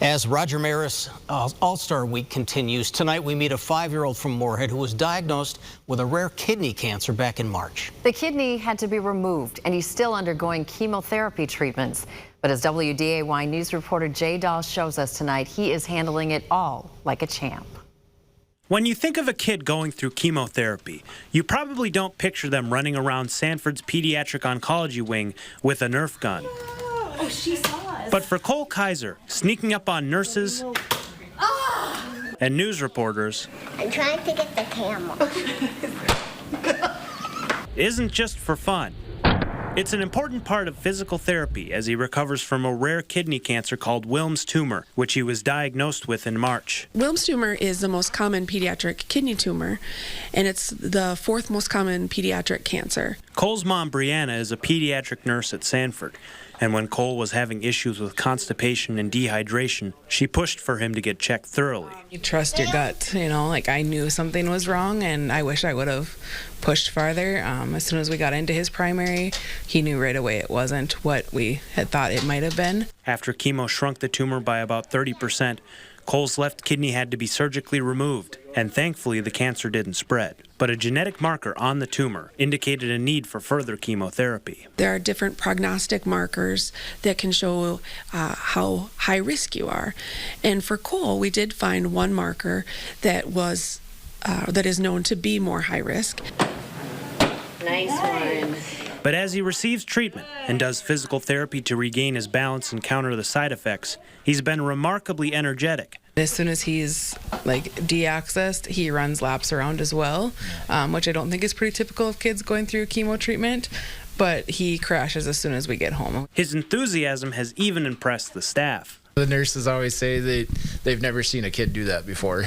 As Roger Maris All-Star Week continues, tonight we meet a 5-year-old from Moorhead who was diagnosed with a rare kidney cancer back in March. The kidney had to be removed, and he's still undergoing chemotherapy treatments. But as WDAY News reporter Jay Dahl shows us tonight, he is handling it all like a champ. When you think of a kid going through chemotherapy, you probably don't picture them running around Sanford's pediatric oncology wing with a Nerf gun. Oh, she saw us. But for Kaiser, sneaking up on nurses and news reporters I'm trying to get the camera. isn't just for fun. It's an important part of physical therapy as he recovers from a rare kidney cancer called Wilms tumor, which he was diagnosed with in March. Wilms tumor is the most common pediatric kidney tumor, and it's the 4th most common pediatric cancer. Cole's mom, Brianna, is a pediatric nurse at Sanford, and when Cole was having issues with constipation and dehydration, she pushed for him to get checked thoroughly. You trust your gut, like I knew something was wrong, and I wish I would have pushed farther. As soon as we got into his primary, he knew right away it wasn't what we had thought it might have been. After chemo shrunk the tumor by about 30%, Cole's left kidney had to be surgically removed, and thankfully the cancer didn't spread. But a genetic marker on the tumor indicated a need for further chemotherapy. There are different prognostic markers that can show how high risk you are. And for Cole, we did find one marker that is known to be more high risk. Nice one. But as he receives treatment and does physical therapy to regain his balance and counter the side effects, he's been remarkably energetic. As soon as he's de-accessed, he runs laps around as well, which I don't think is pretty typical of kids going through chemo treatment, but he crashes as soon as we get home. His enthusiasm has even impressed the staff. The nurses always say they've never seen a kid do that before.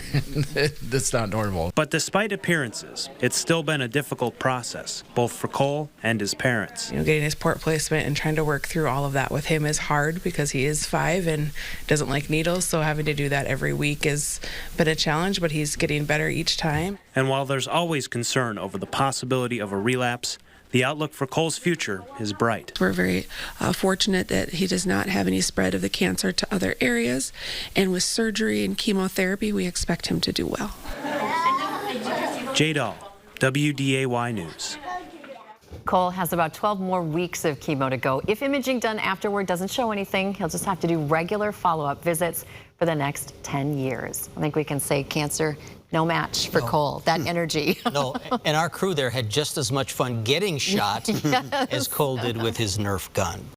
That's not normal. But despite appearances, it's still been a difficult process, both for Cole and his parents. Getting his port placement and trying to work through all of that with him is hard because he is 5 and doesn't like needles, so having to do that every week has been a challenge, but he's getting better each time. And while there's always concern over the possibility of a relapse, the outlook for Cole's future is bright. We're very fortunate that he does not have any spread of the cancer to other areas, and with surgery and chemotherapy, we expect him to do well. Jay Dahl, WDAY News. Cole has about 12 more weeks of chemo to go. If imaging done afterward doesn't show anything, he'll just have to do regular follow-up visits for the next 10 years. I think we can say cancer, no match for Cole. That energy. No, and our crew there had just as much fun getting shot as Cole did with his Nerf gun.